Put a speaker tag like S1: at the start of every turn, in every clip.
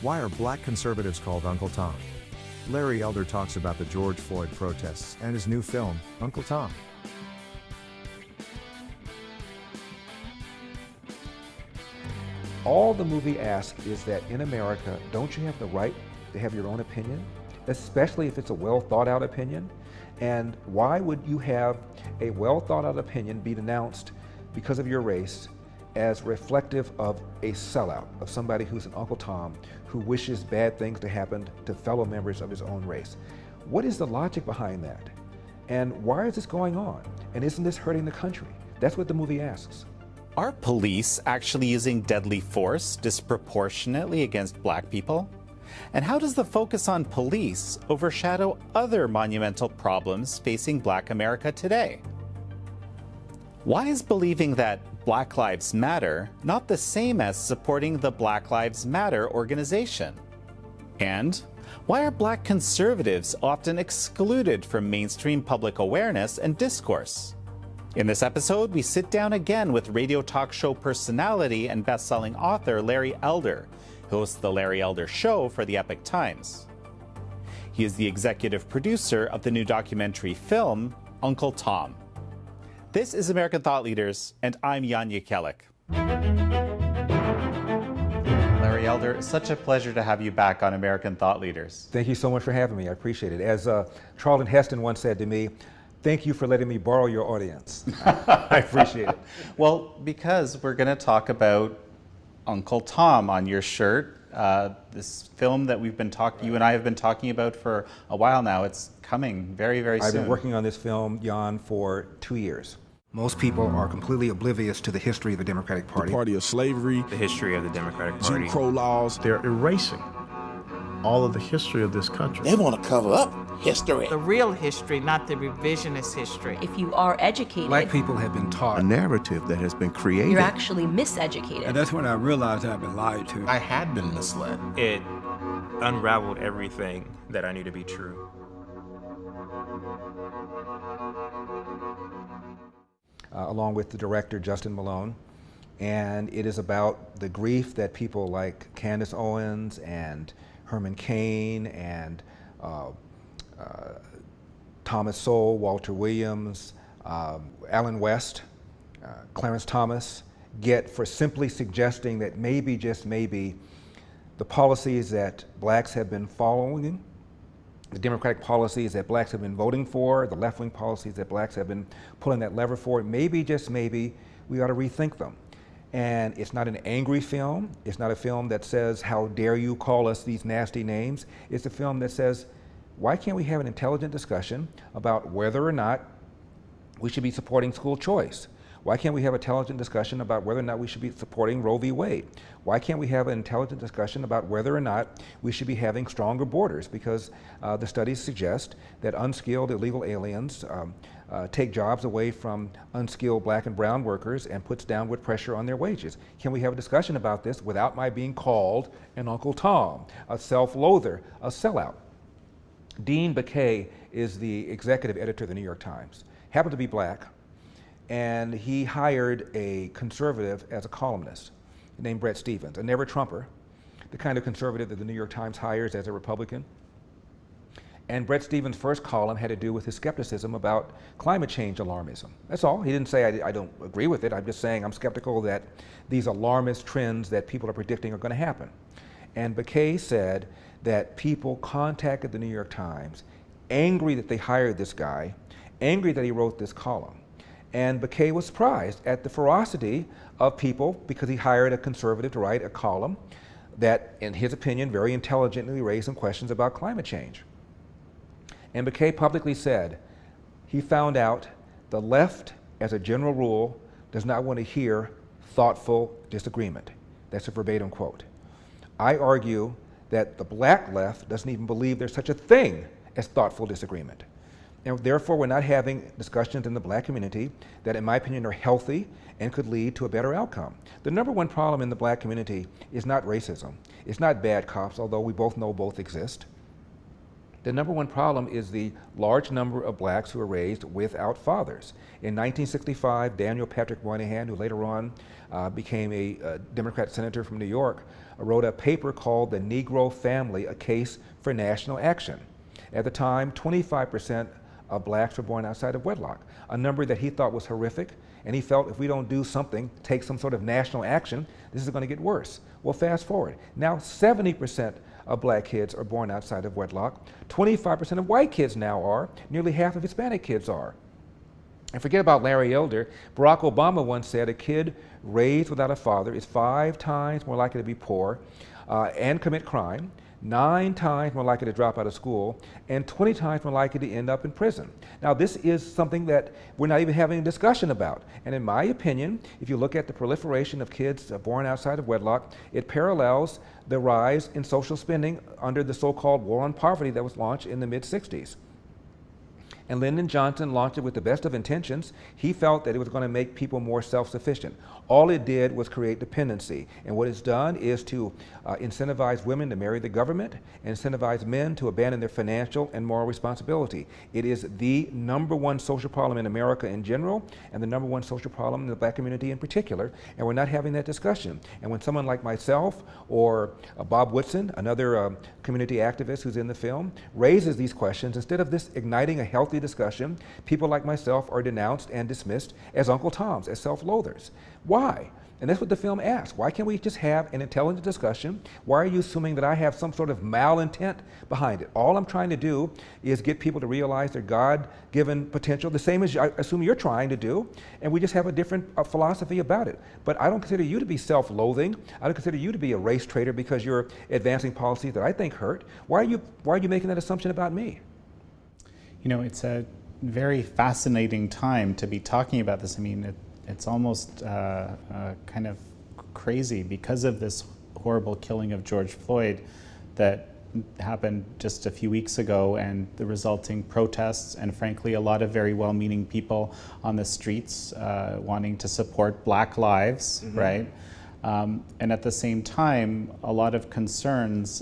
S1: Why are black conservatives called Uncle Tom? Larry Elder talks about the George Floyd protests and his new film, Uncle Tom.
S2: All the movie asks is that in America, don't you have the right to have your own opinion, especially if it's a well thought out opinion? And why would you have a well thought out opinion be denounced because of your race as reflective of a sellout, of somebody who's an Uncle Tom who wishes bad things to happen to fellow members of his own race? What is the logic behind that? And why is this going on? And isn't this hurting the country? That's what the movie asks.
S3: Are police actually using deadly force disproportionately against black people? And how does the focus on police overshadow other monumental problems facing black America today? Why is believing that Black Lives Matter not the same as supporting the Black Lives Matter organization? And why are black conservatives often excluded from mainstream public awareness and discourse? In this episode, we sit down again with radio talk show personality and best-selling author Larry Elder, who hosts The Larry Elder Show for the Epoch Times. He is the executive producer of the new documentary film, Uncle Tom. This is American Thought Leaders, and I'm Jan Jekielek. Larry Elder, it's such a pleasure to have you back on American Thought Leaders.
S2: Thank you so much for having me. I appreciate it. As Charlton Heston once said to me, thank you for letting me borrow your audience. I appreciate it.
S3: Well, because we're going to talk about Uncle Tom on your shirt, this film that you and I have been talking about for a while now. It's coming very, very soon.
S2: I've been working on this film, Jan, for 2 years. Most people are completely oblivious to the history of the Democratic Party.
S4: The party of slavery,
S5: the history of the Democratic Party.
S4: Jim Crow laws.
S6: They're erasing all of the history of this country.
S7: They want to cover up history.
S8: The real history, not the revisionist history.
S9: If you are educated,
S10: black people have been taught
S11: a narrative that has been created.
S9: You're actually miseducated.
S10: And that's when I realized I've been lied to.
S5: I had been misled. It unraveled everything that I knew to be true.
S2: Along with the director, Justin Malone. And it is about the grief that people like Candace Owens and Herman Cain and Thomas Sowell, Walter Williams, Allen West, Clarence Thomas get for simply suggesting that maybe, just maybe, the policies that blacks have been following, the Democratic policies that blacks have been voting for, the left-wing policies that blacks have been pulling that lever for, maybe, just maybe, we ought to rethink them. And it's not an angry film. It's not a film that says, how dare you call us these nasty names. It's a film that says, why can't we have an intelligent discussion about whether or not we should be supporting school choice? Why can't we have an intelligent discussion about whether or not we should be supporting Roe v. Wade? Why can't we have an intelligent discussion about whether or not we should be having stronger borders? Because the studies suggest that unskilled illegal aliens take jobs away from unskilled black and brown workers and puts downward pressure on their wages. Can we have a discussion about this without my being called an Uncle Tom, a self-loather, a sellout? Dean Baquet is the executive editor of the New York Times, happened to be black, and he hired a conservative as a columnist named Bret Stephens, a never-Trumper, the kind of conservative that the New York Times hires as a Republican. And Bret Stephens' first column had to do with his skepticism about climate change alarmism. That's all. He didn't say, I don't agree with it. I'm just saying I'm skeptical that these alarmist trends that people are predicting are going to happen. And Baquet said that people contacted the New York Times, angry that they hired this guy, angry that he wrote this column. And Baquet was surprised at the ferocity of people because he hired a conservative to write a column that, in his opinion, very intelligently raised some questions about climate change. And Baquet publicly said he found out the left, as a general rule, does not want to hear thoughtful disagreement. That's a verbatim quote. I argue that the black left doesn't even believe there's such a thing as thoughtful disagreement. And therefore, we're not having discussions in the black community that, in my opinion, are healthy and could lead to a better outcome. The number one problem in the black community is not racism. It's not bad cops, although we both know both exist. The number one problem is the large number of blacks who are raised without fathers. In 1965, Daniel Patrick Moynihan, who later on became a Democrat senator from New York, wrote a paper called The Negro Family, A Case for National Action. At the time, 25% of blacks were born outside of wedlock, a number that he thought was horrific, and he felt if we don't do something, take some sort of national action, this is going to get worse. Well, fast forward. Now 70% of black kids are born outside of wedlock. 25% of white kids now are. Nearly half of Hispanic kids are. And forget about Larry Elder. Barack Obama once said a kid raised without a father is 5 times more likely to be poor and commit crime, 9 times more likely to drop out of school, and 20 times more likely to end up in prison. Now, this is something that we're not even having a discussion about. And in my opinion, if you look at the proliferation of kids born outside of wedlock, it parallels the rise in social spending under the so-called war on poverty that was launched in the mid-60s. And Lyndon Johnson launched it with the best of intentions. He felt that it was going to make people more self-sufficient. All it did was create dependency. And what it's done is to incentivize women to marry the government and incentivize men to abandon their financial and moral responsibility. It is the number one social problem in America in general and the number one social problem in the black community in particular. And we're not having that discussion. And when someone like myself or Bob Woodson, another community activist who's in the film, raises these questions, instead of this igniting a healthy discussion, people like myself are denounced and dismissed as Uncle Toms, as self-loathers. Why? And that's what the film asks. Why can't we just have an intelligent discussion? Why are you assuming that I have some sort of malintent behind it? All I'm trying to do is get people to realize their God-given potential, the same as I assume you're trying to do, and we just have a different philosophy about it. But I don't consider you to be self-loathing. I don't consider you to be a race traitor because you're advancing policies that I think hurt. Why are you making that assumption about me?
S3: You know, it's a very fascinating time to be talking about this. I mean, it's almost kind of crazy because of this horrible killing of George Floyd that happened just a few weeks ago, and the resulting protests, and frankly a lot of very well-meaning people on the streets wanting to support Black lives, right? And at the same time, a lot of concerns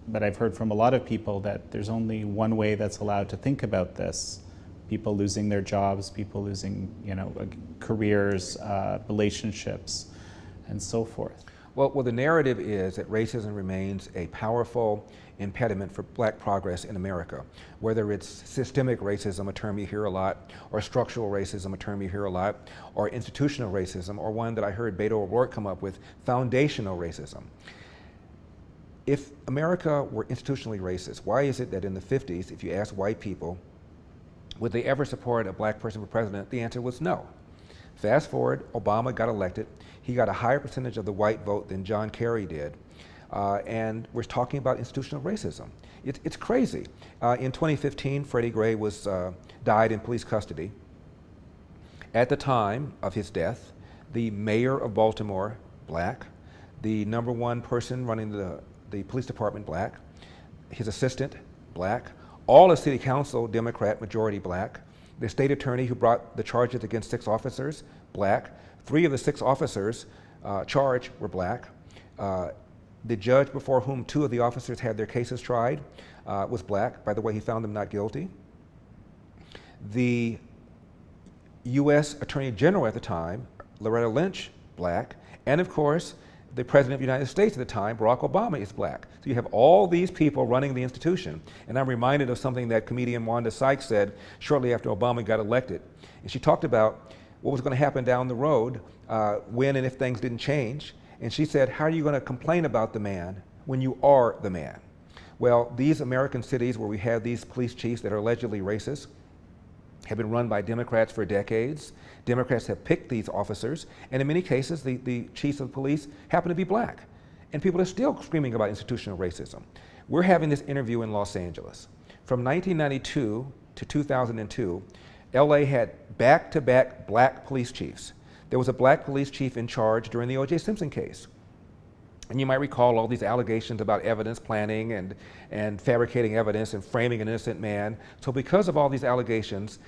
S3: but I've heard from a lot of people that there's only one way that's allowed to think about this. People losing their jobs, people losing, careers, relationships, and so forth.
S2: Well, the narrative is that racism remains a powerful impediment for black progress in America. Whether it's systemic racism, a term you hear a lot, or structural racism, a term you hear a lot, or institutional racism, or one that I heard Beto O'Rourke come up with, foundational racism. If America were institutionally racist, why is it that in the 50s, if you ask white people, would they ever support a black person for president? The answer was no. Fast forward, Obama got elected. He got a higher percentage of the white vote than John Kerry did. And we're talking about institutional racism. It's crazy. In 2015, Freddie Gray died in police custody. At the time of his death, the mayor of Baltimore, black, the number one person running the police department, black, his assistant, black, all of city council, Democrat, majority black, the state attorney who brought the charges against 6 officers, black, 3 of the 6 officers charged were black, the judge before whom 2 of the officers had their cases tried was black. By the way, he found them not guilty. The U.S. Attorney General at the time, Loretta Lynch, black, and of course, the President of the United States at the time, Barack Obama, is black. So you have all these people running the institution. And I'm reminded of something that comedian Wanda Sykes said shortly after Obama got elected. And she talked about what was going to happen down the road when and if things didn't change. And she said, how are you going to complain about the man when you are the man? Well, these American cities where we have these police chiefs that are allegedly racist have been run by Democrats for decades. Democrats have picked these officers, and in many cases, the chiefs of police happen to be black. And people are still screaming about institutional racism. We're having this interview in Los Angeles. From 1992 to 2002, LA had back-to-back black police chiefs. There was a black police chief in charge during the O.J. Simpson case. And you might recall all these allegations about evidence planning and fabricating evidence and framing an innocent man. So because of all these allegations,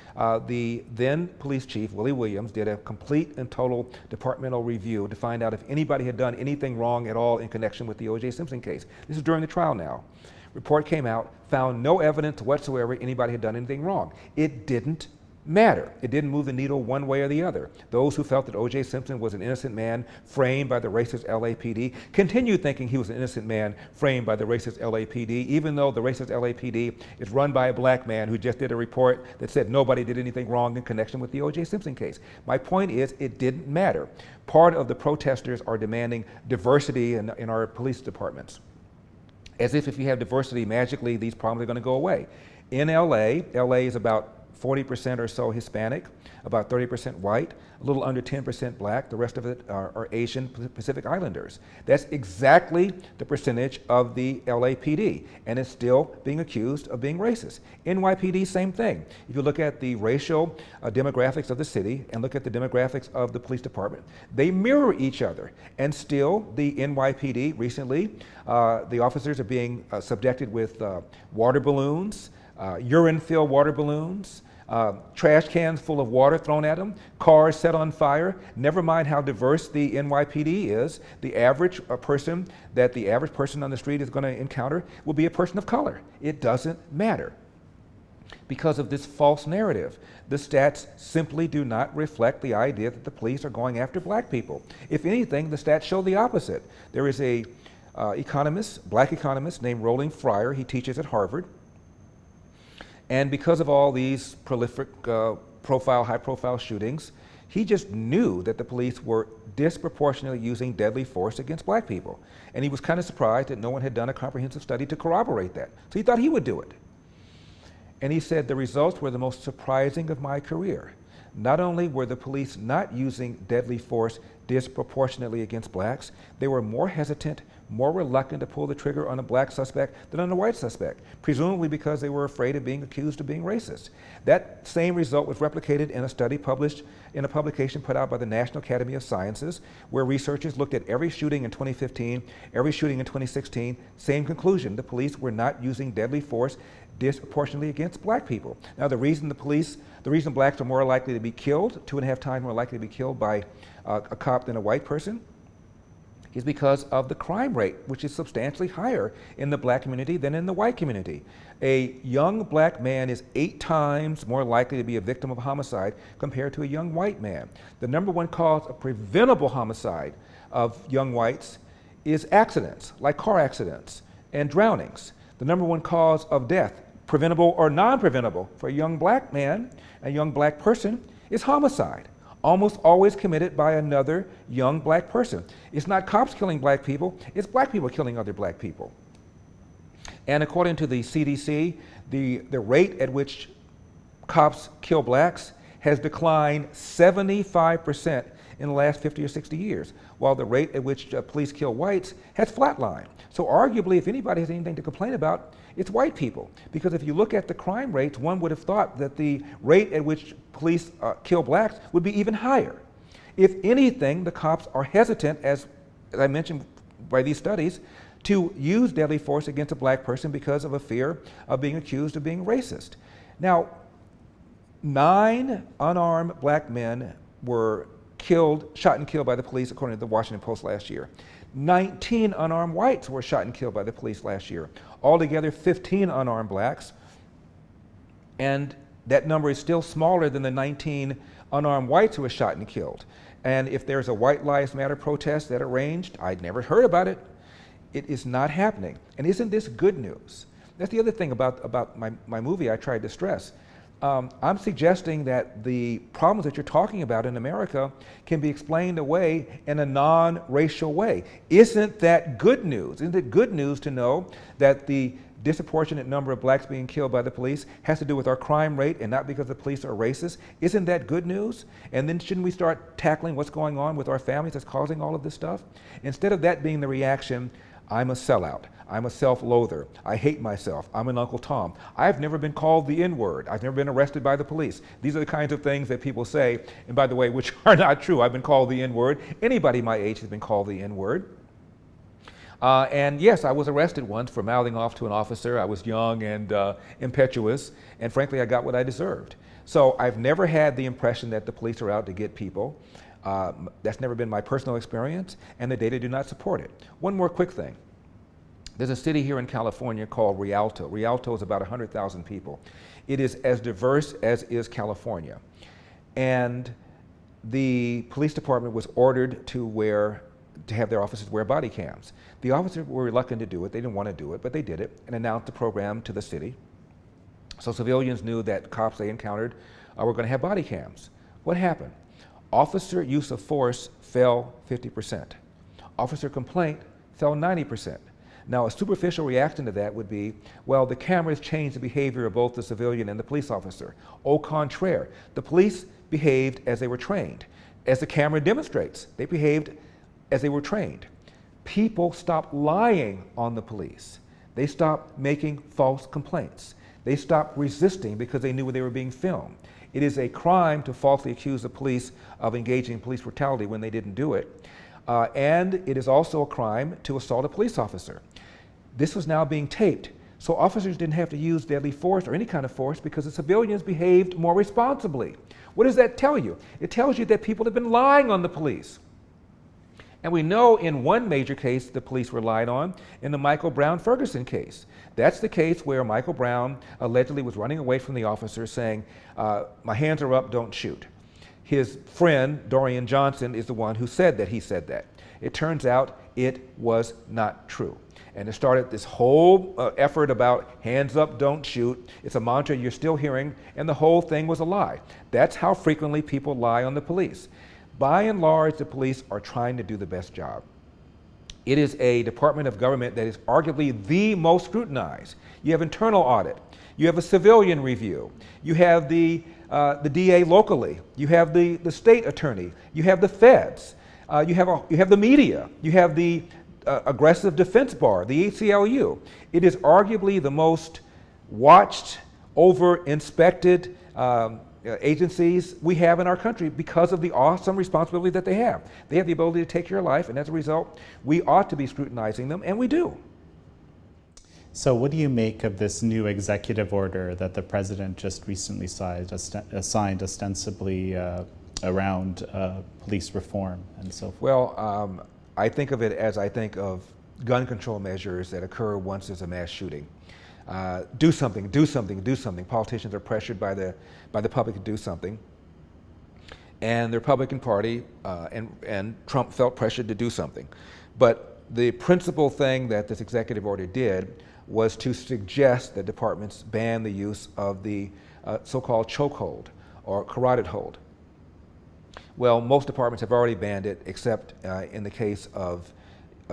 S2: the then police chief, Willie Williams, did a complete and total departmental review to find out if anybody had done anything wrong at all in connection with the O.J. Simpson case. This is during the trial now. Report came out, found no evidence whatsoever anybody had done anything wrong. It didn't matter. It didn't move the needle one way or the other. Those who felt that O.J. Simpson was an innocent man framed by the racist LAPD continued thinking he was an innocent man framed by the racist LAPD, even though the racist LAPD is run by a black man who just did a report that said nobody did anything wrong in connection with the O.J. Simpson case. My point is, it didn't matter. Part of the protesters are demanding diversity in our police departments, as if you have diversity, magically these problems are going to go away. In LA is about 40% or so Hispanic, about 30% white, a little under 10% black. The rest of it are Asian Pacific Islanders. That's exactly the percentage of the LAPD, and it's still being accused of being racist. NYPD, same thing. If you look at the racial demographics of the city and look at the demographics of the police department, they mirror each other. And still, the NYPD recently, the officers are being subjected with water balloons, urine-filled water balloons, trash cans full of water thrown at them, cars set on fire. Never mind how diverse the NYPD is. The average person that the average person on the street is going to encounter will be a person of color. It doesn't matter. Because of this false narrative, the stats simply do not reflect the idea that the police are going after black people. If anything, the stats show the opposite. There is a black economist named Roland Fryer. He teaches at Harvard. And because of all these prolific high-profile shootings, he just knew that the police were disproportionately using deadly force against black people. And he was kind of surprised that no one had done a comprehensive study to corroborate that. So he thought he would do it. And he said, the results were the most surprising of my career. Not only were the police not using deadly force disproportionately against blacks, they were more hesitant, more reluctant to pull the trigger on a black suspect than on a white suspect, presumably because they were afraid of being accused of being racist. That same result was replicated in a study published in a publication put out by the National Academy of Sciences, where researchers looked at every shooting in 2015, every shooting in 2016, same conclusion: the police were not using deadly force disproportionately against black people. Now, the reason blacks are more likely to be killed, 2.5 times more likely to be killed by a cop than a white person, is because of the crime rate, which is substantially higher in the black community than in the white community. A young black man is 8 times more likely to be a victim of homicide compared to a young white man. The number one cause of preventable homicide of young whites is accidents, like car accidents and drownings. The number one cause of death, preventable or non-preventable, for a young black man, a young black person, is homicide, almost always committed by another young black person. It's not cops killing black people, it's black people killing other black people. And according to the CDC, the rate at which cops kill blacks has declined 75% in the last 50 or 60 years, while the rate at which police kill whites has flatlined. So arguably, if anybody has anything to complain about, it's white people. Because if you look at the crime rates, one would have thought that the rate at which police kill blacks would be even higher. If anything, the cops are hesitant, as I mentioned by these studies, to use deadly force against a black person because of a fear of being accused of being racist. Now, 9 unarmed black men were shot and killed by the police, according to the Washington Post last year. 19 unarmed whites were shot and killed by the police last year. Altogether, 15 unarmed blacks. And that number is still smaller than the 19 unarmed whites who were shot and killed. And if there's a White Lives Matter protest that arranged, I'd never heard about it. It is not happening. And isn't this good news? That's the other thing about my movie I tried to stress. I'm suggesting that the problems that you're talking about in America can be explained away in a non-racial way. Isn't that good news? Isn't it good news to know that the disproportionate number of blacks being killed by the police has to do with our crime rate and not because the police are racist? Isn't that good news? And then shouldn't we start tackling what's going on with our families that's causing all of this stuff? Instead of that being the reaction, I'm a sellout, I'm a self-loather, I hate myself, I'm an Uncle Tom, I've never been called the N-word, I've never been arrested by the police. These are the kinds of things that people say, and by the way, which are not true. I've been called the N-word. Anybody my age has been called the N-word. And yes, I was arrested once for mouthing off to an officer. I was young and impetuous, and frankly, I got what I deserved. So I've never had the impression that the police are out to get people. That's never been my personal experience, and the data do not support it. One more quick thing. There's a city here in California called Rialto. Rialto is about 100,000 people. It is as diverse as is California. And the police department was ordered to have their officers wear body cams. The officers were reluctant to do it. They didn't want to do it, but they did it and announced the program to the city. So civilians knew that cops they encountered were going to have body cams. What happened? Officer use of force fell 50%. Officer complaint fell 90%. Now, a superficial reaction to that would be, well, the cameras changed the behavior of both the civilian and the police officer. Au contraire, the police behaved as they were trained. As the camera demonstrates, they behaved as they were trained. People stopped lying on the police. They stopped making false complaints. They stopped resisting because they knew they were being filmed. It is a crime to falsely accuse the police of engaging in police brutality when they didn't do it. And it is also a crime to assault a police officer. This was now being taped, so officers didn't have to use deadly force or any kind of force because the civilians behaved more responsibly. What does that tell you? It tells you that people have been lying on the police. And we know in one major case the police relied on, in the Michael Brown Ferguson case. That's the case where Michael Brown allegedly was running away from the officer saying, my hands are up, don't shoot. His friend, Dorian Johnson, is the one who said that he said that. It turns out it was not true. And it started this whole effort about hands up, don't shoot. It's a mantra you're still hearing, and the whole thing was a lie. That's how frequently people lie on the police. By and large, the police are trying to do the best job. It is a department of government that is arguably the most scrutinized. You have internal audit. You have a civilian review. You have the DA locally. You have the state attorney. You have the feds. You have the media. You have the aggressive defense bar, the ACLU. It is arguably the most watched, over-inspected agencies we have in our country because of the awesome responsibility that they have. They have the ability to take your life, and as a result, we ought to be scrutinizing them, and we do.
S3: So what do you make of this new executive order that the president just recently signed ostensibly around police reform and so forth?
S2: Well, I think of it as I think of gun control measures that occur once there's a mass shooting. Do something, do something, do something. Politicians are pressured by the public to do something. And the Republican Party and Trump felt pressured to do something. But the principal thing that this executive order did was to suggest that departments ban the use of the so-called chokehold or carotid hold. Well, most departments have already banned it, except in the case of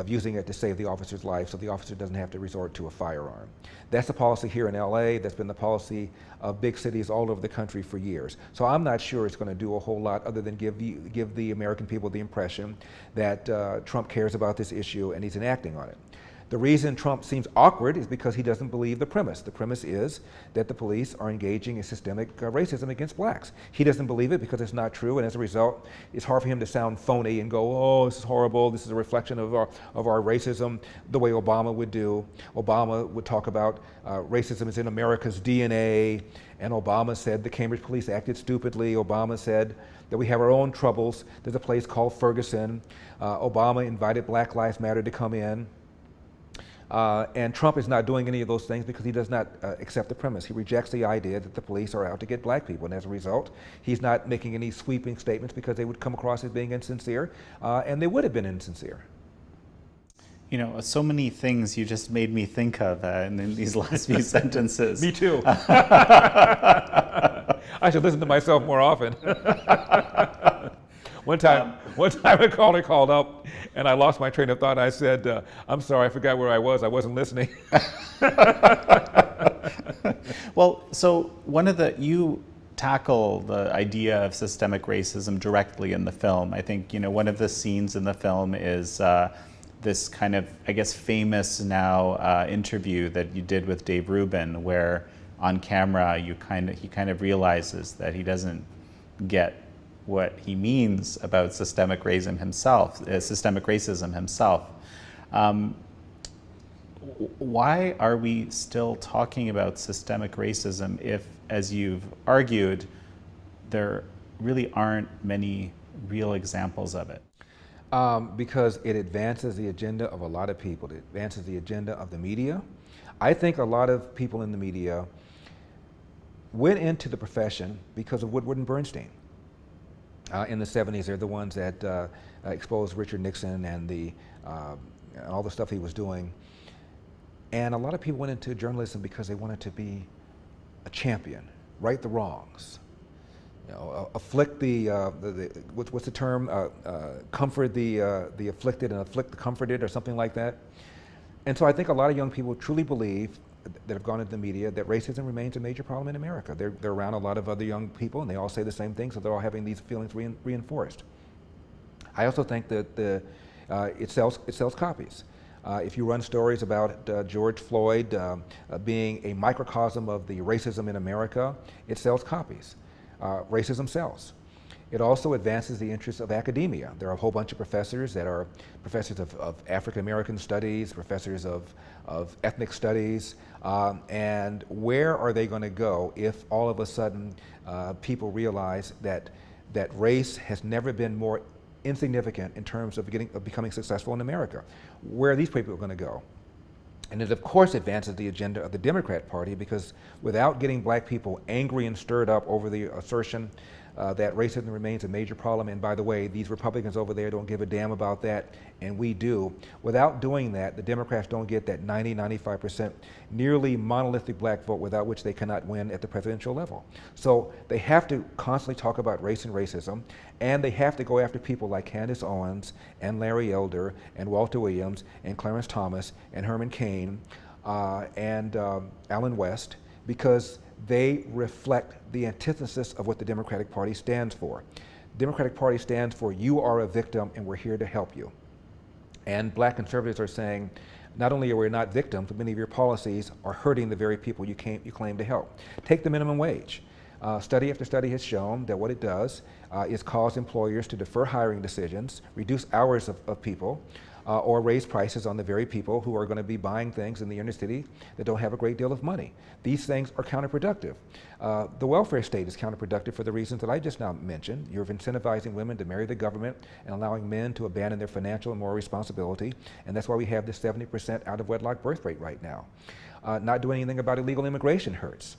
S2: using it to save the officer's life, so the officer doesn't have to resort to a firearm. That's the policy here in LA. That's been the policy of big cities all over the country for years. So I'm not sure it's going to do a whole lot other than give the American people the impression that Trump cares about this issue and he's enacting on it. The reason Trump seems awkward is because he doesn't believe the premise. The premise is that the police are engaging in systemic racism against blacks. He doesn't believe it because it's not true, and as a result, it's hard for him to sound phony and go, oh, this is horrible, this is a reflection of our racism, the way Obama would do. Obama would talk about racism is in America's DNA, and Obama said the Cambridge police acted stupidly. Obama said that we have our own troubles. There's a place called Ferguson. Obama invited Black Lives Matter to come in. And Trump is not doing any of those things because he does not accept the premise. He rejects the idea that the police are out to get black people, and as a result, he's not making any sweeping statements because they would come across as being insincere, and they would have been insincere.
S3: You know, so many things you just made me think of in these last few sentences.
S2: Me too. I should listen to myself more often. One time a caller called up and I lost my train of thought. I said, I'm sorry, I forgot where I was. I wasn't listening.
S3: Well, so you tackle the idea of systemic racism directly in the film. I think, you know, one of the scenes in the film is this kind of, I guess, famous now interview that you did with Dave Rubin, where on camera he kind of realizes that he doesn't get what he means about systemic racism himself. Why are we still talking about systemic racism if, as you've argued, there really aren't many real examples of it?
S2: Because it advances the agenda of a lot of people. It advances the agenda of the media. I think a lot of people in the media went into the profession because of Woodward and Bernstein. In the 70s, they're the ones that exposed Richard Nixon and all the stuff he was doing. And a lot of people went into journalism because they wanted to be a champion, right the wrongs, afflict what's the term? Comfort the afflicted and afflict the comforted, or something like that. And so I think a lot of young people truly believe that have gone into the media that racism remains a major problem in America. They're around a lot of other young people, and they all say the same thing, so they're all having these feelings reinforced. I also think that it sells copies. If you run stories about George Floyd being a microcosm of the racism in America, it sells copies. Racism sells. It also advances the interests of academia. There are a whole bunch of professors that are professors of African American studies, professors of ethnic studies, and where are they going to go if all of a sudden people realize that race has never been more insignificant in terms of becoming successful in America? Where are these people going to go? And it, of course, advances the agenda of the Democrat Party, because without getting black people angry and stirred up over the assertion that racism remains a major problem, and by the way, these Republicans over there don't give a damn about that, and we do. Without doing that, the Democrats don't get that 90-95% nearly monolithic black vote without which they cannot win at the presidential level. So they have to constantly talk about race and racism, and they have to go after people like Candace Owens and Larry Elder and Walter Williams and Clarence Thomas and Herman Cain and Allen West, because they reflect the antithesis of what the Democratic Party stands for. The Democratic Party stands for, you are a victim and we're here to help you. And black conservatives are saying, not only are we not victims, but many of your policies are hurting the very people you claim to help. Take the minimum wage. Study after study has shown that what it does is cause employers to defer hiring decisions, reduce hours of people, or raise prices on the very people who are going to be buying things in the inner city that don't have a great deal of money. These things are counterproductive. The welfare state is counterproductive for the reasons that I just now mentioned. You're incentivizing women to marry the government and allowing men to abandon their financial and moral responsibility, and that's why we have this 70% out of wedlock birth rate right now. Not doing anything about illegal immigration hurts.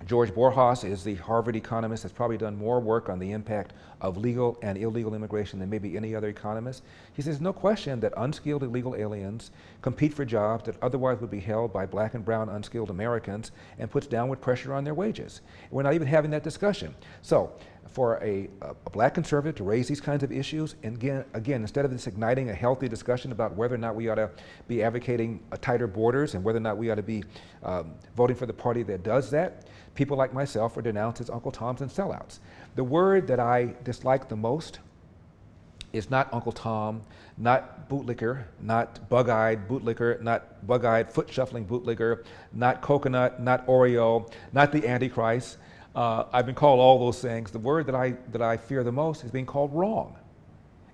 S2: George Borjas is the Harvard economist that's probably done more work on the impact of legal and illegal immigration than maybe any other economist. He says no question that unskilled illegal aliens compete for jobs that otherwise would be held by black and brown unskilled Americans, and puts downward pressure on their wages. We're not even having that discussion. So for a black conservative to raise these kinds of issues, and again, instead of this igniting a healthy discussion about whether or not we ought to be advocating tighter borders and whether or not we ought to be voting for the party that does that, people like myself are denounced as Uncle Toms and sellouts. The word that I dislike the most is not Uncle Tom, not bootlicker, not bug-eyed bootlicker, not bug-eyed foot-shuffling bootlicker, not coconut, not Oreo, not the Antichrist. I've been called all those things. The word that I fear the most is being called wrong.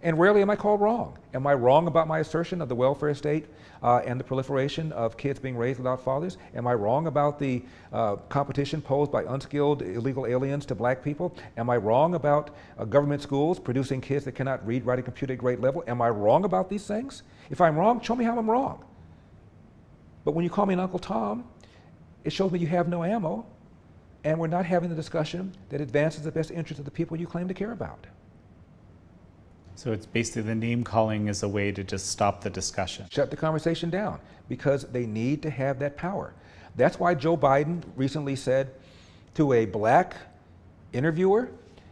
S2: And rarely am I called wrong. Am I wrong about my assertion of the welfare state and the proliferation of kids being raised without fathers? Am I wrong about the competition posed by unskilled illegal aliens to black people? Am I wrong about government schools producing kids that cannot read, write, and compute at grade level? Am I wrong about these things? If I'm wrong, show me how I'm wrong. But when you call me an Uncle Tom, it shows me you have no ammo, and we're not having the discussion that advances the best interests of the people you claim to care about.
S3: So it's basically the name calling is a way to just stop the discussion.
S2: Shut the conversation down, because they need to have that power. That's why Joe Biden recently said to a black interviewer,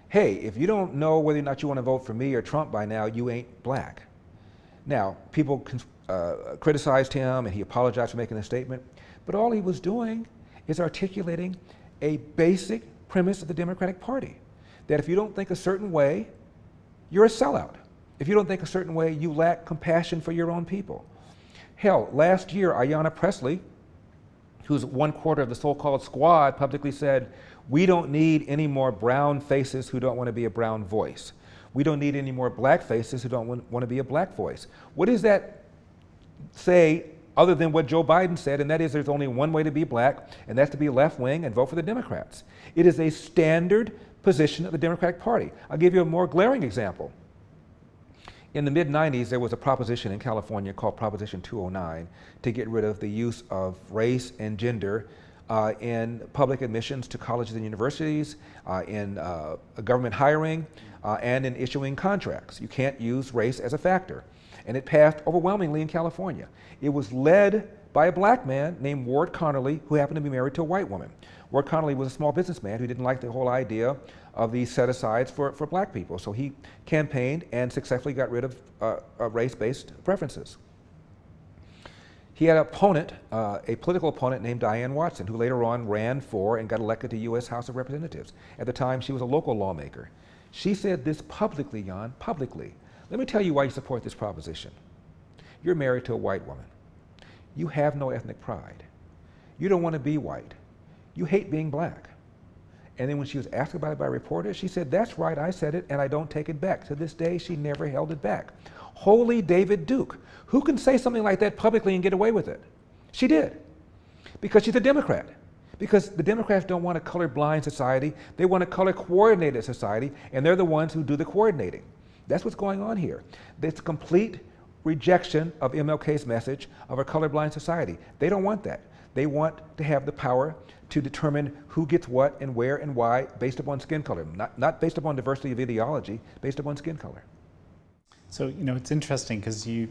S2: hey, if you don't know whether or not you want to vote for me or Trump by now, you ain't black. Now, people criticized him and he apologized for making the statement, but all he was doing is articulating a basic premise of the Democratic Party, that if you don't think a certain way, you're a sellout. If you don't think a certain way, you lack compassion for your own people. Hell, last year, Ayanna Pressley, who's one quarter of the so-called squad, publicly said, we don't need any more brown faces who don't want to be a brown voice. We don't need any more black faces who don't want to be a black voice. What does that say other than what Joe Biden said, and that is there's only one way to be black, and that's to be left-wing and vote for the Democrats? It is a standard position of the Democratic Party. I'll give you a more glaring example. In the mid-90s, there was a proposition in California called Proposition 209 to get rid of the use of race and gender in public admissions to colleges and universities, in government hiring, and in issuing contracts. You can't use race as a factor. And it passed overwhelmingly in California. It was led by a black man named Ward Connerly, who happened to be married to a white woman. Ward Connerly was a small businessman who didn't like the whole idea of these set-asides for black people. So he campaigned and successfully got rid of race-based preferences. He had an opponent, a political opponent named Diane Watson, who later on ran for and got elected to U.S. House of Representatives. At the time, she was a local lawmaker. She said this publicly, Jan, publicly. Let me tell you why you support this proposition. You're married to a white woman. You have no ethnic pride. You don't want to be white. You hate being black. And then when she was asked about it by reporters, she said, that's right, I said it, and I don't take it back. To this day, she never held it back. Holy David Duke. Who can say something like that publicly and get away with it? She did. Because she's a Democrat. Because the Democrats don't want a colorblind society. They want a color-coordinated society, and they're the ones who do the coordinating. That's what's going on here. It's complete rejection of MLK's message of a colorblind society. They don't want that. They want to have the power to determine who gets what and where and why based upon skin color, not based upon diversity of ideology, based upon skin color.
S3: So, you know, it's interesting because you,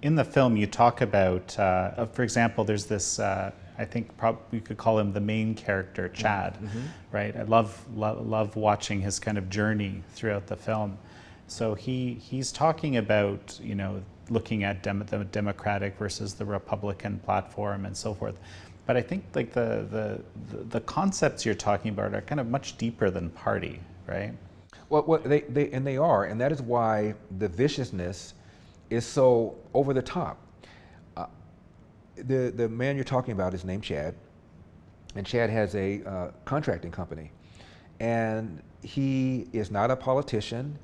S3: in the film, you talk about, for example, there's this, I think we could call him the main character, Chad, right? I love watching his kind of journey throughout the film. So he's talking about, you know, looking at the Democratic versus the Republican platform and so forth. But I think like the concepts you're talking about are kind of much deeper than party, right?
S2: Well, they are, and that is why the viciousness is so over the top. The man you're talking about is named Chad, and Chad has a contracting company, and he is not a politician.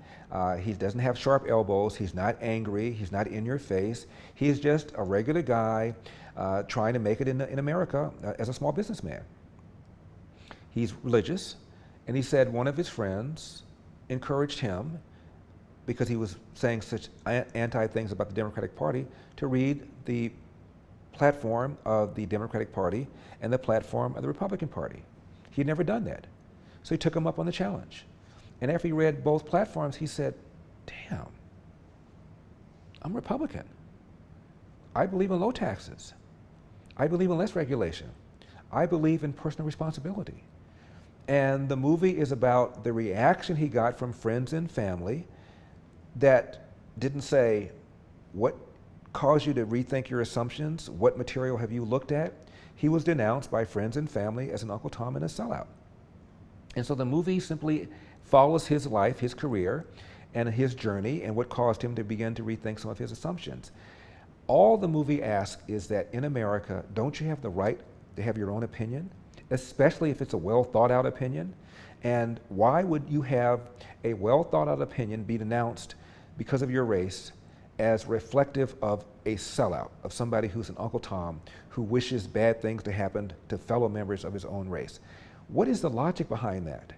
S2: He doesn't have sharp elbows. He's not angry. He's not in your face. He's just a regular guy trying to make it in America as a small businessman. He's religious, and he said one of his friends encouraged him, because he was saying such anti things about the Democratic Party, to read the platform of the Democratic Party and the platform of the Republican Party. He had never done that. So he took him up on the challenge. And after he read both platforms, he said, damn, I'm Republican. I believe in low taxes. I believe in less regulation. I believe in personal responsibility. And the movie is about the reaction he got from friends and family that didn't say, what caused you to rethink your assumptions? What material have you looked at? He was denounced by friends and family as an Uncle Tom and a sellout. And so the movie simply follows his life, his career, and his journey, and what caused him to begin to rethink some of his assumptions. All the movie asks is that in America, don't you have the right to have your own opinion, especially if it's a well thought out opinion? And why would you have a well thought out opinion be denounced because of your race as reflective of a sellout, of somebody who's an Uncle Tom who wishes bad things to happen to fellow members of his own race? What is the logic behind that?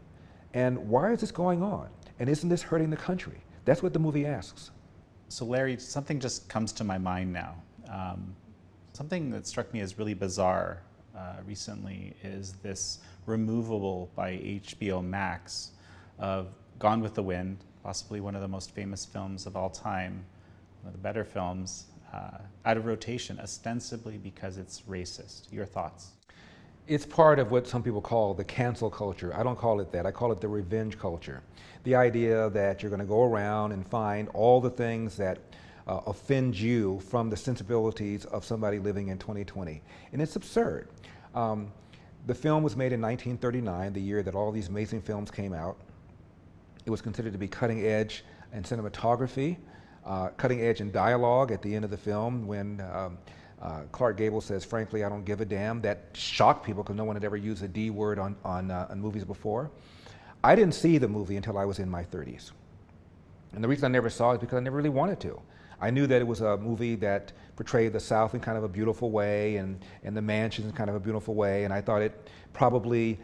S2: And why is this going on? And isn't this hurting the country? That's what the movie asks.
S3: So Larry, something just comes to my mind now. Something that struck me as really bizarre recently is this removable by HBO Max of Gone with the Wind, possibly one of the most famous films of all time, one of the better films, out of rotation, ostensibly because it's racist. Your thoughts?
S2: It's part of what some people call the cancel culture. I don't call it that. I call it the revenge culture. The idea that you're going to go around and find all the things that offend you from the sensibilities of somebody living in 2020. And it's absurd. The film was made in 1939, the year that all these amazing films came out. It was considered to be cutting edge in cinematography, cutting edge in dialogue at the end of the film when Clark Gable says, frankly, I don't give a damn. That shocked people because no one had ever used a D word on movies before. I didn't see the movie until I was in my 30s. And the reason I never saw it is because I never really wanted to. I knew that it was a movie that portrayed the South in kind of a beautiful way, and the mansions in kind of a beautiful way, and I thought it probably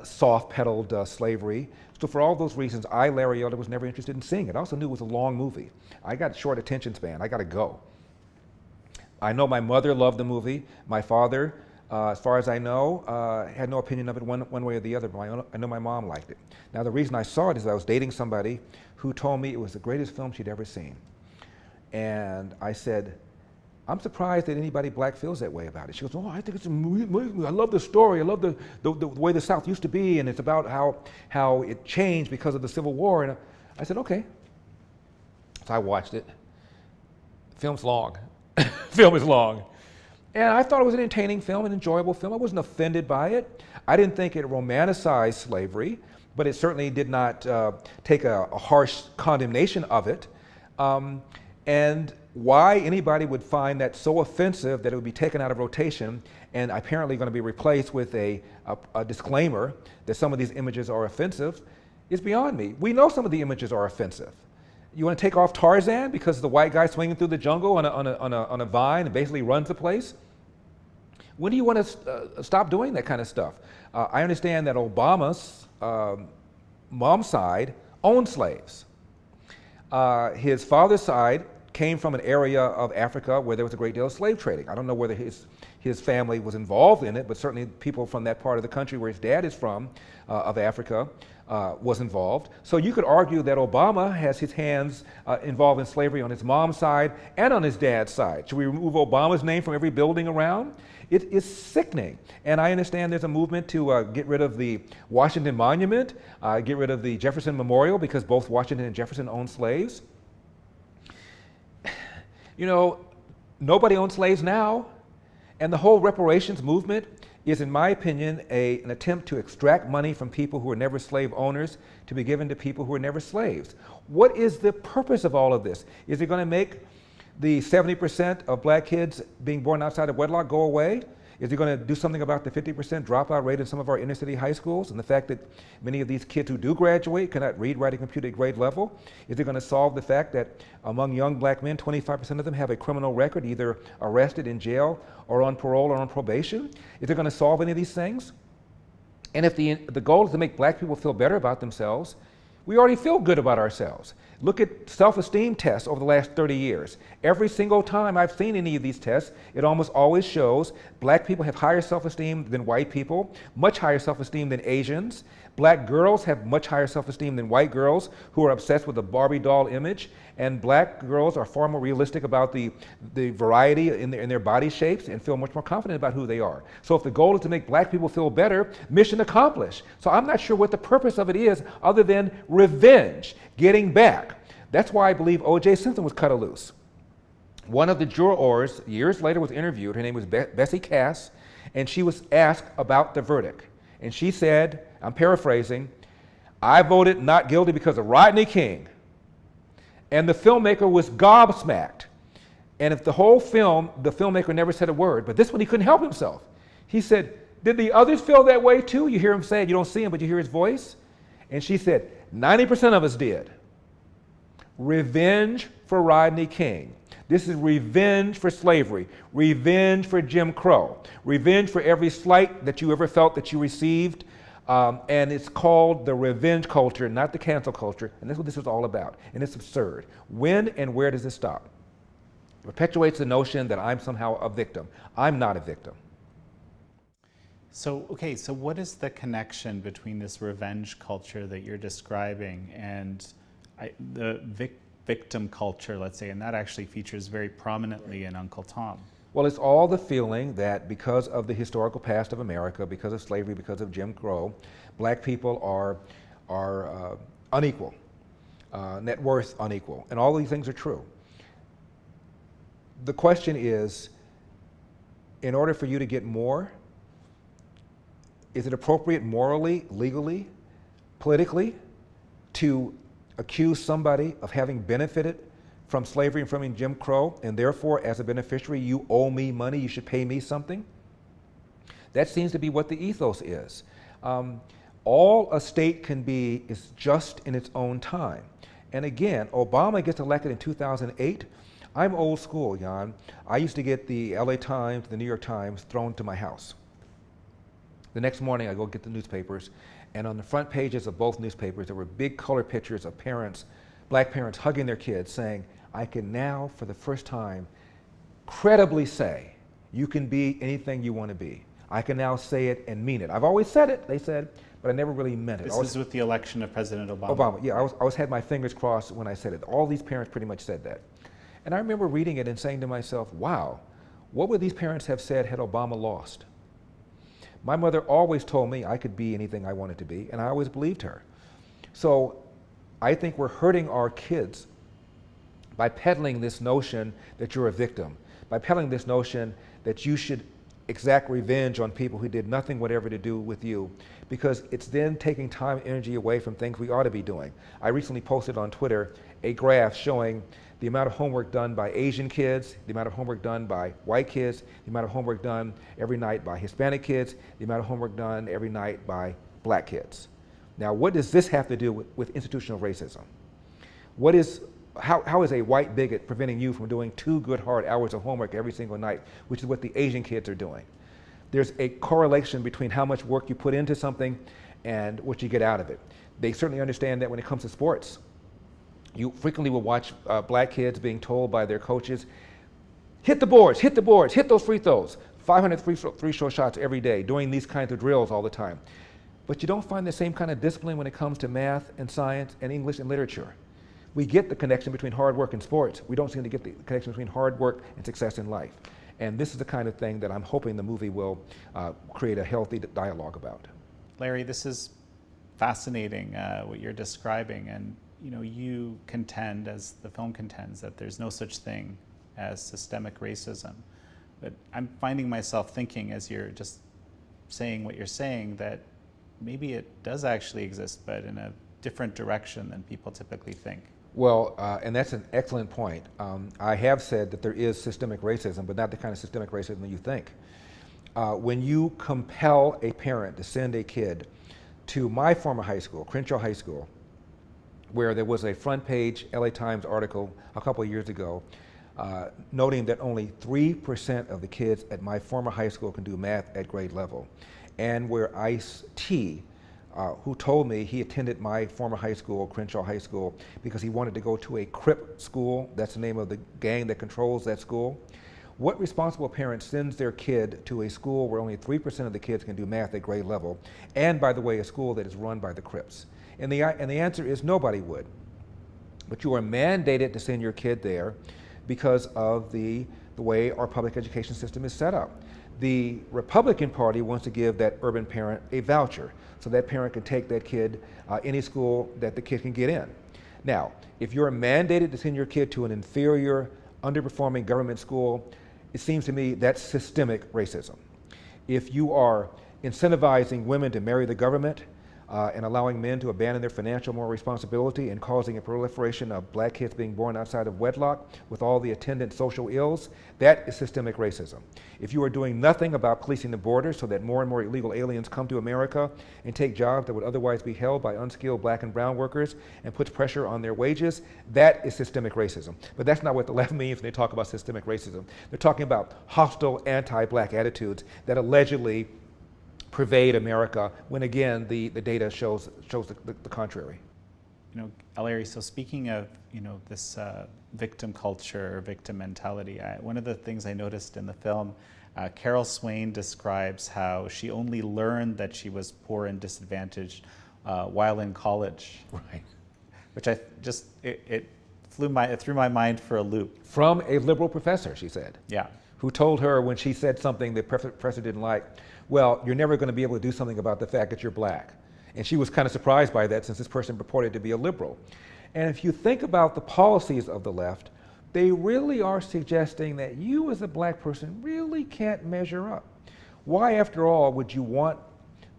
S2: soft-pedaled slavery. So for all those reasons, Larry Elder, was never interested in seeing it. I also knew it was a long movie. I got short attention span. I got to go. I know my mother loved the movie. My father, as far as I know, had no opinion of it one way or the other, but I know my mom liked it. Now, the reason I saw it is I was dating somebody who told me it was the greatest film she'd ever seen. And I said, I'm surprised that anybody black feels that way about it. She goes, oh, I think it's amazing. I love the story. I love the way the South used to be, and it's about how it changed because of the Civil War. And I said, okay. So I watched it. Film's long. Film is long. And I thought it was an entertaining film, an enjoyable film. I wasn't offended by it. I didn't think it romanticized slavery, but it certainly did not take a harsh condemnation of it. And why anybody would find that so offensive that it would be taken out of rotation and apparently going to be replaced with a disclaimer that some of these images are offensive is beyond me. We know some of the images are offensive. You want to take off Tarzan because the white guy swinging through the jungle on a vine and basically runs the place? When do you want to stop doing that kind of stuff? I understand that Obama's mom's side owned slaves. His father's side came from an area of Africa where there was a great deal of slave trading. I don't know whether his family was involved in it, but certainly people from that part of the country where his dad is from, of Africa, was involved. So you could argue that Obama has his hands involved in slavery on his mom's side and on his dad's side. Should we remove Obama's name from every building around? It is sickening. And I understand there's a movement to get rid of the Washington Monument, get rid of the Jefferson Memorial, because both Washington and Jefferson owned slaves. You know, nobody owns slaves now. And the whole reparations movement is, in my opinion, an attempt to extract money from people who were never slave owners to be given to people who were never slaves. What is the purpose of all of this? Is it going to make the 70% of black kids being born outside of wedlock go away? Is it going to do something about the 50% dropout rate in some of our inner city high schools and the fact that many of these kids who do graduate cannot read, write, and compute at grade level? Is it going to solve the fact that among young black men, 25% of them have a criminal record, either arrested, in jail, or on parole or on probation? Is it going to solve any of these things? And if the goal is to make black people feel better about themselves, we already feel good about ourselves. Look at self-esteem tests over the last 30 years. Every single time I've seen any of these tests, it almost always shows black people have higher self-esteem than white people, much higher self-esteem than Asians. Black girls have much higher self-esteem than white girls who are obsessed with the Barbie doll image. And black girls are far more realistic about the variety in their body shapes and feel much more confident about who they are. So if the goal is to make black people feel better, mission accomplished. So I'm not sure what the purpose of it is other than revenge, getting back. That's why I believe O.J. Simpson was cut loose. One of the jurors years later was interviewed. Her name was Bessie Cass, and she was asked about the verdict. And she said, I'm paraphrasing, I voted not guilty because of Rodney King. And the filmmaker was gobsmacked. And if the whole film, the filmmaker never said a word, but this one he couldn't help himself. He said, did the others feel that way too? You hear him say it, you don't see him, but you hear his voice. And she said, 90% of us did. Revenge for Rodney King. This is revenge for slavery, revenge for Jim Crow, revenge for every slight that you ever felt that you received. And it's called the revenge culture, not the cancel culture. And that's what this is all about. And it's absurd. When and where does it stop? It perpetuates the notion that I'm somehow a victim. I'm not a victim.
S3: So, okay, so what is the connection between this revenge culture that you're describing and the victim culture, let's say, and that actually features very prominently in Uncle Tom?
S2: Well, it's all the feeling that because of the historical past of America, because of slavery, because of Jim Crow, black people are unequal, net worth unequal, and all these things are true. The question is, in order for you to get more, is it appropriate morally, legally, politically, to accuse somebody of having benefited from slavery and from Jim Crow, and therefore, as a beneficiary, you owe me money, you should pay me something? That seems to be what the ethos is. All a state can be is just in its own time. And again, Obama gets elected in 2008. I'm old school, Jan. I used to get the LA Times, the New York Times thrown to my house. The next morning I go get the newspapers, and on the front pages of both newspapers there were big color pictures of parents, black parents hugging their kids saying, I can now, for the first time, credibly say, you can be anything you want to be. I can now say it and mean it. I've always said it, they said, but I never really meant it.
S3: This is with the election of President Obama.
S2: Obama, yeah, I always had my fingers crossed when I said it. All these parents pretty much said that. And I remember reading it and saying to myself, wow, what would these parents have said had Obama lost? My mother always told me I could be anything I wanted to be, and I always believed her. So I think we're hurting our kids by peddling this notion that you're a victim, by peddling this notion that you should exact revenge on people who did nothing whatever to do with you, because it's then taking time and energy away from things we ought to be doing. I recently posted on Twitter a graph showing the amount of homework done by Asian kids, the amount of homework done by white kids, the amount of homework done every night by Hispanic kids, the amount of homework done every night by black kids. Now, what does this have to do with institutional racism? How is a white bigot preventing you from doing 2 good hard hours of homework every single night, which is what the Asian kids are doing? There's a correlation between how much work you put into something and what you get out of it. They certainly understand that when it comes to sports. You frequently will watch black kids being told by their coaches, hit the boards, hit those free throws, 500 free throw shots every day, doing these kinds of drills all the time. But you don't find the same kind of discipline when it comes to math and science and English and literature. We get the connection between hard work and sports. We don't seem to get the connection between hard work and success in life. And this is the kind of thing that I'm hoping the movie will create a healthy dialogue about.
S3: Larry, this is fascinating what you're describing, and you contend, as the film contends, that there's no such thing as systemic racism. But I'm finding myself thinking, as you're just saying what you're saying, that maybe it does actually exist, but in a different direction than people typically think.
S2: Well, and that's an excellent point. I have said that there is systemic racism, but not the kind of systemic racism that you think. When you compel a parent to send a kid to my former high school, Crenshaw High School, where there was a front page LA Times article a couple of years ago noting that only 3% of the kids at my former high school can do math at grade level, and where Ice-T, who told me he attended my former high school, Crenshaw High School, because he wanted to go to a Crip school. That's the name of the gang that controls that school. What responsible parent sends their kid to a school where only 3% of the kids can do math at grade level, and by the way, a school that is run by the Crips? And the answer is nobody would. But you are mandated to send your kid there because of the way our public education system is set up. The Republican Party wants to give that urban parent a voucher, so that parent can take that kid any school that the kid can get in. Now, if you're mandated to send your kid to an inferior, underperforming government school, it seems to me that's systemic racism. If you are incentivizing women to marry the government and allowing men to abandon their financial moral responsibility and causing a proliferation of black kids being born outside of wedlock with all the attendant social ills, that is systemic racism. If you are doing nothing about policing the border so that more and more illegal aliens come to America and take jobs that would otherwise be held by unskilled black and brown workers and puts pressure on their wages, that is systemic racism. But that's not what the left means when they talk about systemic racism. They're talking about hostile anti-black attitudes that allegedly pervade America, when again the data shows the contrary.
S3: Larry, so speaking of this victim culture, victim mentality, one of the things I noticed in the film, Carol Swain describes how she only learned that she was poor and disadvantaged while in college.
S2: Right.
S3: Which it threw my mind for a loop.
S2: From a liberal professor, she said.
S3: Yeah.
S2: Who told her when she said something the professor didn't like, well, you're never going to be able to do something about the fact that you're black. And she was kind of surprised by that, since this person purported to be a liberal. And if you think about the policies of the left, they really are suggesting that you as a black person really can't measure up. Why, after all, would you want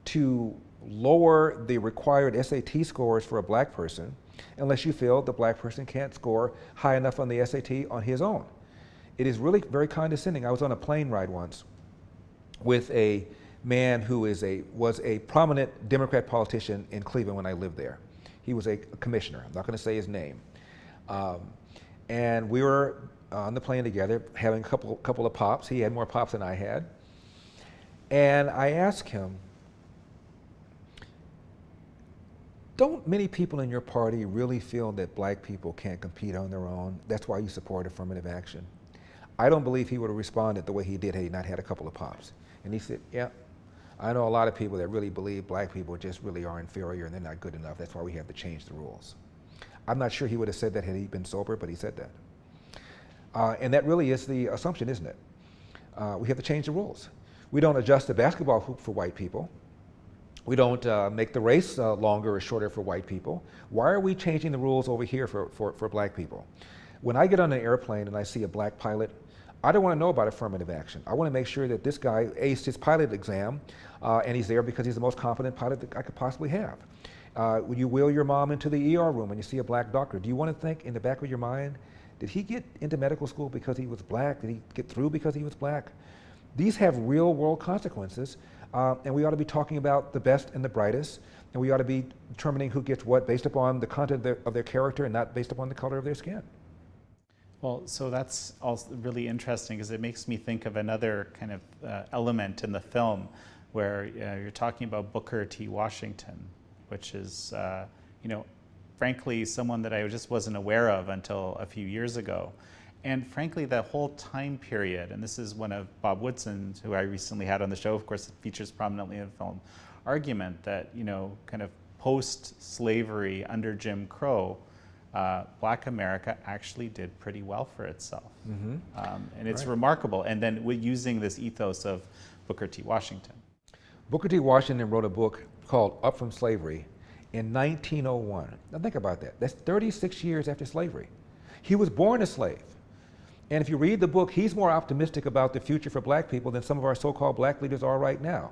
S2: to lower the required SAT scores for a black person unless you feel the black person can't score high enough on the SAT on his own? It is really very condescending. I was on a plane ride once with a man who was a prominent Democrat politician in Cleveland when I lived there. He was a commissioner. I'm not going to say his name. And we were on the plane together, having a couple of pops. He had more pops than I had. And I asked him, don't many people in your party really feel that black people can't compete on their own? That's why you support affirmative action. I don't believe he would have responded the way he did had he not had a couple of pops. And he said, yeah, I know a lot of people that really believe black people just really are inferior and they're not good enough. That's why we have to change the rules. I'm not sure he would have said that had he been sober, but he said that. And that really is the assumption, isn't it? We have to change the rules. We don't adjust the basketball hoop for white people. We don't make the race longer or shorter for white people. Why are we changing the rules over here for black people? When I get on an airplane and I see a black pilot, I don't want to know about affirmative action. I want to make sure that this guy aced his pilot exam and he's there because he's the most competent pilot that I could possibly have. When you wheel your mom into the ER room and you see a black doctor, do you want to think in the back of your mind, did he get into medical school because he was black? Did he get through because he was black? These have real world consequences, and we ought to be talking about the best and the brightest, and we ought to be determining who gets what based upon the content of their character and not based upon the color of their skin.
S3: Well, so that's also really interesting because it makes me think of another kind of element in the film where you're talking about Booker T. Washington, which is, frankly, someone that I just wasn't aware of until a few years ago. And frankly, the whole time period, and this is one of Bob Woodson's, who I recently had on the show, of course, it features prominently in the film, argument that, kind of post-slavery under Jim Crow, Black America actually did pretty well for itself. Mm-hmm. And it's remarkable. And then we're using this ethos of Booker T. Washington.
S2: Booker T. Washington wrote a book called Up From Slavery in 1901. Now think about that. That's 36 years after slavery. He was born a slave. And if you read the book, he's more optimistic about the future for black people than some of our so-called black leaders are right now.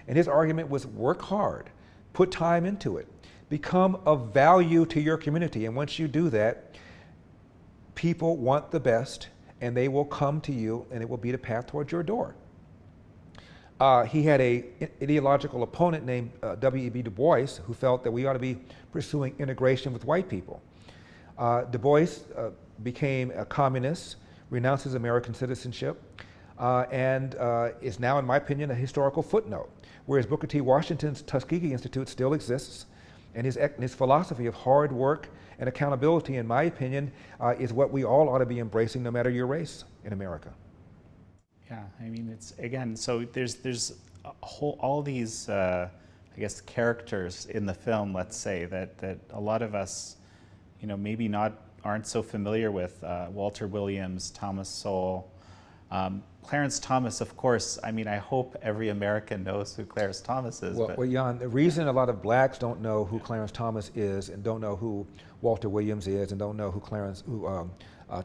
S2: And his argument was work hard, put time into it, become of value to your community. And once you do that, people want the best and they will come to you and it will be the path towards your door. He had an ideological opponent named W.E.B. Du Bois who felt that we ought to be pursuing integration with white people. Du Bois became a communist, renounced his American citizenship, and is now, in my opinion, a historical footnote. Whereas Booker T. Washington's Tuskegee Institute still exists, and his philosophy of hard work and accountability, in my opinion, is what we all ought to be embracing no matter your race in America.
S3: Yeah, I mean, it's, again, so there's a whole, all these, I guess, characters in the film, let's say, that a lot of us, maybe aren't so familiar with. Walter Williams, Thomas Sowell, Clarence Thomas, of course. I mean, I hope every American knows who Clarence Thomas is.
S2: Well, Jan, the reason a lot of blacks don't know who Clarence Thomas is and don't know who Walter Williams is and don't know who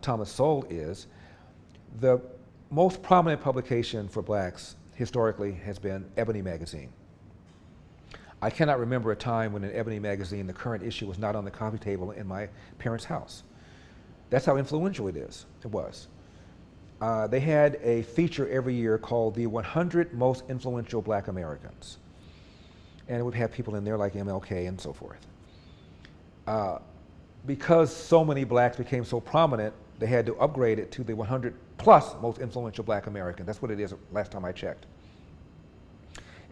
S2: Thomas Sowell is, the most prominent publication for blacks historically has been Ebony magazine. I cannot remember a time when an Ebony magazine, the current issue, was not on the coffee table in my parents' house. That's how influential it was. They had a feature every year called the 100 Most Influential Black Americans. And it would have people in there like MLK and so forth. Because so many blacks became so prominent, they had to upgrade it to the 100 plus most influential black Americans. That's what it is last time I checked.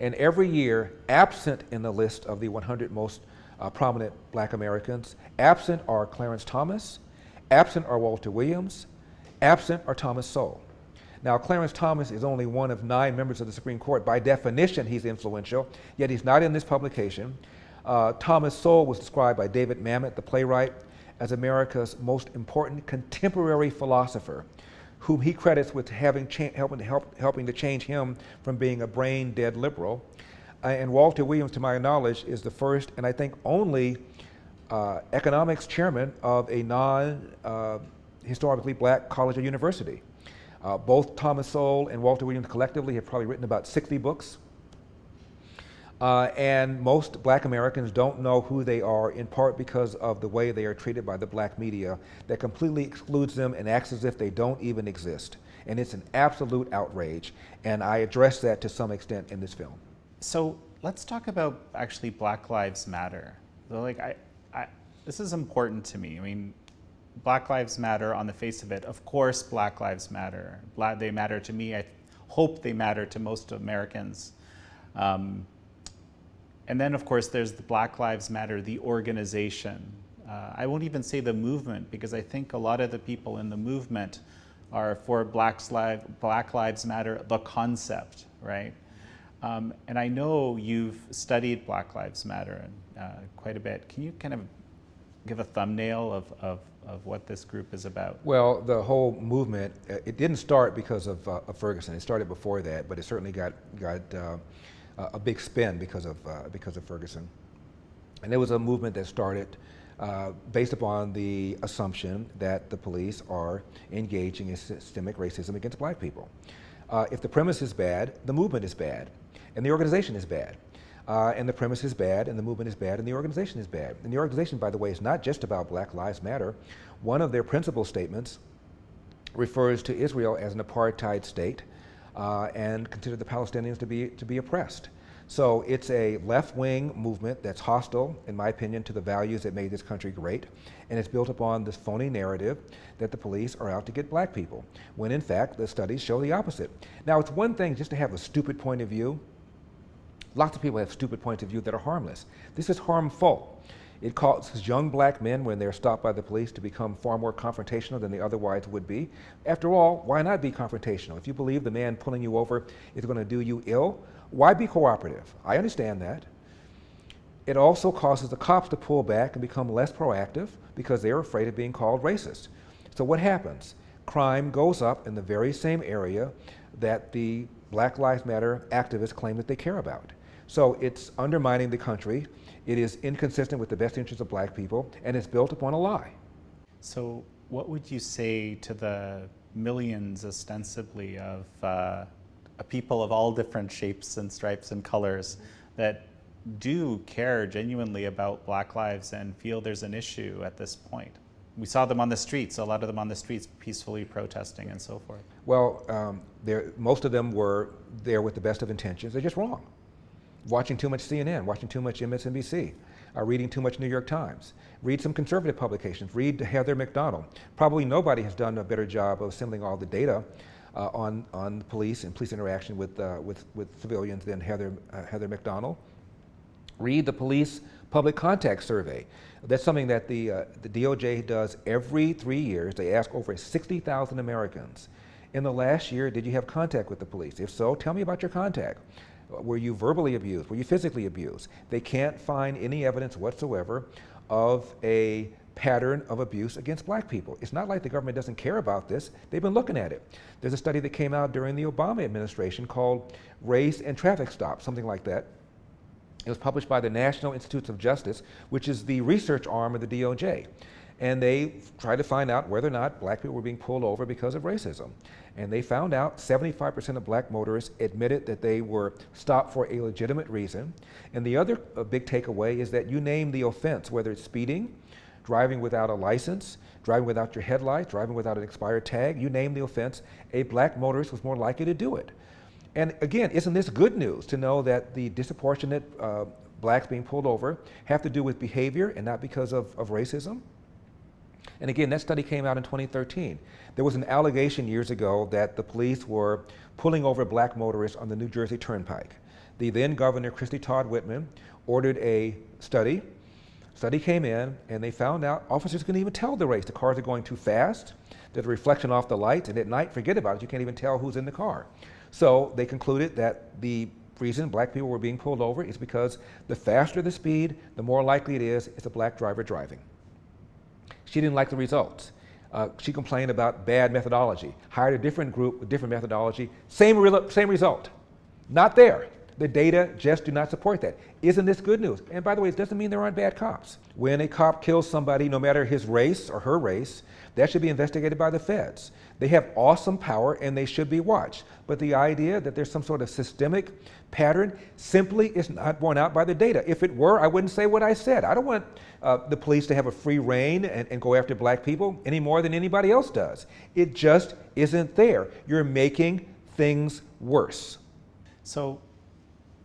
S2: And every year, absent in the list of the 100 most prominent black Americans, absent are Clarence Thomas, absent are Walter Williams, absent are Thomas Sowell. Now, Clarence Thomas is only one of 9 members of the Supreme Court. By definition, he's influential, yet he's not in this publication. Thomas Sowell was described by David Mamet, the playwright, as America's most important contemporary philosopher, whom he credits with helping to change him from being a brain-dead liberal. And Walter Williams, to my knowledge, is the first and I think only economics chairman of a non-historically black college or university. Both Thomas Sowell and Walter Williams collectively have probably written about 60 books. And most black Americans don't know who they are, in part because of the way they are treated by the black media that completely excludes them and acts as if they don't even exist. And it's an absolute outrage. And I address that to some extent in this film.
S3: So let's talk about actually Black Lives Matter. So, like, this is important to me. I mean, Black Lives Matter on the face of it. Of course, Black Lives Matter. They matter to me. I hope they matter to most Americans. And then, of course, there's the Black Lives Matter, the organization. I won't even say the movement, because I think a lot of the people in the movement are for Black Lives Matter, the concept, right? And I know you've studied Black Lives Matter quite a bit. Can you kind of give a thumbnail of what this group is about?
S2: Well, the whole movement, it didn't start because of Ferguson. It started before that, but it certainly got a big spin because of Ferguson. And it was a movement that started based upon the assumption that the police are engaging in systemic racism against black people. If the premise is bad, the movement is bad, and the organization is bad. And the premise is bad, and the movement is bad, and the organization is bad. And the organization, by the way, is not just about Black Lives Matter. One of their principal statements refers to Israel as an apartheid state and consider the Palestinians to be oppressed. So it's a left-wing movement that's hostile, in my opinion, to the values that made this country great, and it's built upon this phony narrative that the police are out to get black people, when in fact the studies show the opposite. Now, it's one thing just to have a stupid point of view. Lots of people have stupid points of view that are harmless. This is harmful. It causes young black men, when they're stopped by the police, to become far more confrontational than they otherwise would be. After all, why not be confrontational? If you believe the man pulling you over is going to do you ill, why be cooperative? I understand that. It also causes the cops to pull back and become less proactive because they're afraid of being called racist. So what happens? Crime goes up in the very same area that the Black Lives Matter activists claim that they care about. So it's undermining the country. It is inconsistent with the best interests of black people, and it's built upon a lie.
S3: So what would you say to the millions, ostensibly, of people of all different shapes and stripes and colors that do care genuinely about black lives and feel there's an issue at this point? We saw them on the streets, a lot of them on the streets peacefully protesting and so forth.
S2: Well, most of them were there with the best of intentions. They're just wrong. Watching too much CNN, watching too much MSNBC, reading too much New York Times. Read some conservative publications. Read Heather McDonald. Probably nobody has done a better job of assembling all the data on police and police interaction with civilians than Heather McDonald. Read the police public contact survey. That's something that the DOJ does every 3 years. They ask over 60,000 Americans. In the last year, did you have contact with the police? If so, tell me about your contact. Were you verbally abused? Were you physically abused? They can't find any evidence whatsoever of a pattern of abuse against black people. It's not like the government doesn't care about this. They've been looking at it. There's a study that came out during the Obama administration called Race and Traffic Stop, something like that. It was published by the National Institutes of Justice, which is the research arm of the DOJ. And they tried to find out whether or not black people were being pulled over because of racism. And they found out 75% of black motorists admitted that they were stopped for a legitimate reason. And the other big takeaway is that you name the offense, whether it's speeding, driving without a license, driving without your headlights, driving without an expired tag, you name the offense, a black motorist was more likely to do it. And again, isn't this good news to know that the disproportionate blacks being pulled over have to do with behavior and not because of racism? And again, that study came out in 2013. There was an allegation years ago that the police were pulling over black motorists on the New Jersey Turnpike. The then Governor, Christy Todd Whitman, ordered a study. Study came in, and they found out officers couldn't even tell the race. The cars are going too fast. There's a reflection off the lights, and at night, forget about it. You can't even tell who's in the car. So they concluded that the reason black people were being pulled over is because the faster the speed, the more likely it is it's a black driver driving. She didn't like the results. She complained about bad methodology. Hired a different group with different methodology, same result. Not there. The data just do not support that. Isn't this good news? And by the way, it doesn't mean there aren't bad cops. When a cop kills somebody, no matter his race or her race, that should be investigated by the feds. They have awesome power and they should be watched. But the idea that there's some sort of systemic pattern simply is not borne out by the data. If it were, I wouldn't say what I said. I don't want the police to have a free rein and go after black people any more than anybody else does. It just isn't there. You're making things worse.
S3: So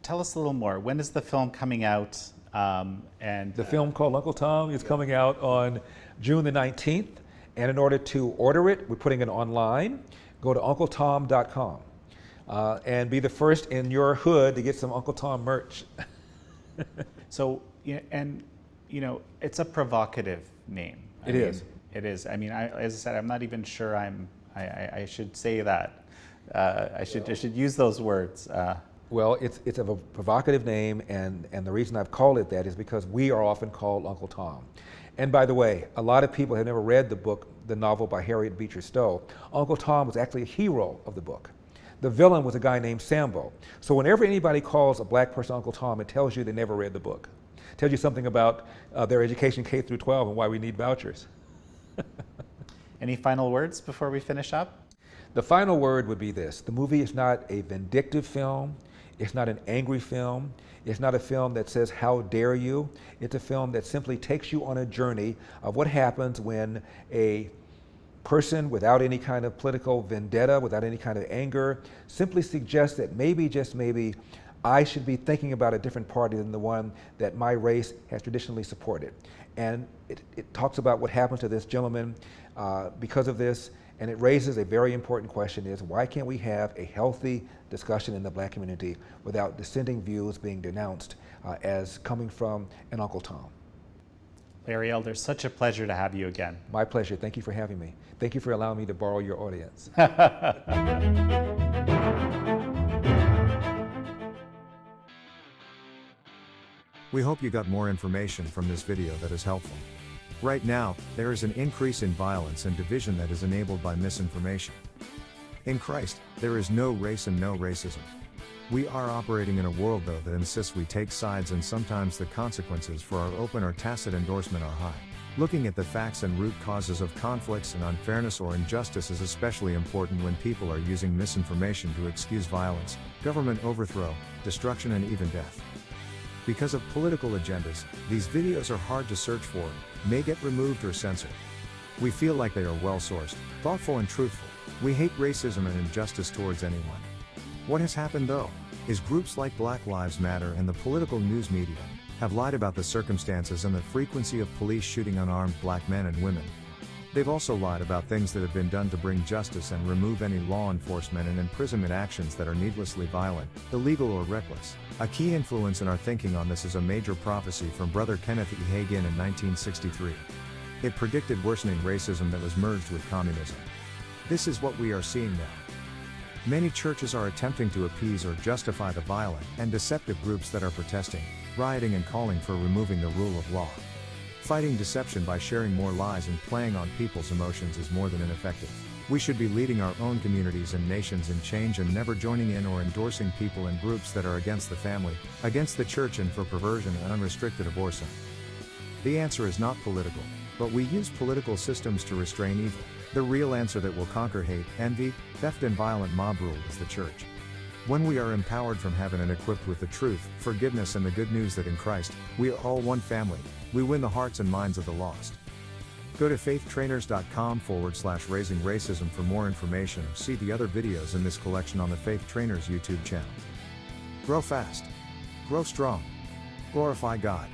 S3: tell us a little more. When is the film coming out?
S4: The film called Uncle Tom is coming out on June the 19th.
S2: And in order to order it, we're putting it online. Go to uncletom.com and be the first in your hood to get some Uncle Tom merch.
S3: So, it's a provocative name.
S2: It is.
S3: It is. I mean, as I said, I'm not even sure I should say that. I should use those words.
S2: Well, it's a provocative name, and the reason I've called it that is because we are often called Uncle Tom. And by the way, a lot of people have never read the novel by Harriet Beecher Stowe. Uncle Tom was actually a hero of the book. The villain was a guy named Sambo. So whenever anybody calls a black person Uncle Tom, it tells you they never read the book. It tells you something about their education K through 12 and why we need vouchers.
S3: Any final words before we finish up?
S2: The final word would be this. The movie is not a vindictive film. It's not an angry film. It's not a film that says, how dare you? It's a film that simply takes you on a journey of what happens when a person without any kind of political vendetta, without any kind of anger, simply suggests that maybe, just maybe, I should be thinking about a different party than the one that my race has traditionally supported. And it talks about what happens to this gentleman because of this, and it raises a very important question: is why can't we have a healthy discussion in the black community without dissenting views being denounced as coming from an Uncle Tom?
S3: Larry Elder, such a pleasure to have you again.
S2: My pleasure. Thank you for having me. Thank you for allowing me to borrow your audience.
S1: We hope you got more information from this video that is helpful. Right now, there is an increase in violence and division that is enabled by misinformation. In Christ, there is no race and no racism. We are operating in a world, though, that insists we take sides, and sometimes the consequences for our open or tacit endorsement are high. Looking at the facts and root causes of conflicts and unfairness or injustice is especially important when people are using misinformation to excuse violence, government overthrow, destruction, and even death. Because of political agendas, these videos are hard to search for, may get removed or censored. We feel like they are well-sourced, thoughtful, and truthful. We hate racism and injustice towards anyone. What has happened, though, is groups like Black Lives Matter and the political news media have lied about the circumstances and the frequency of police shooting unarmed black men and women. They've also lied about things that have been done to bring justice and remove any law enforcement and imprisonment actions that are needlessly violent, illegal, or reckless. A key influence in our thinking on this is a major prophecy from Brother Kenneth E. Hagin in 1963. It predicted worsening racism that was merged with communism. This is what we are seeing now. Many churches are attempting to appease or justify the violent and deceptive groups that are protesting, rioting, and calling for removing the rule of law. Fighting deception by sharing more lies and playing on people's emotions is more than ineffective. We should be leading our own communities and nations in change and never joining in or endorsing people and groups that are against the family, against the church, and for perversion and unrestricted abortion. The answer is not political, but we use political systems to restrain evil. The real answer that will conquer hate, envy, theft, and violent mob rule is the church. When we are empowered from heaven and equipped with the truth, forgiveness, and the good news that in Christ, we are all one family, we win the hearts and minds of the lost. Go to faithtrainers.com/raising racism for more information, or see the other videos in this collection on the Faith Trainers YouTube channel. Grow fast. Grow strong. Glorify God.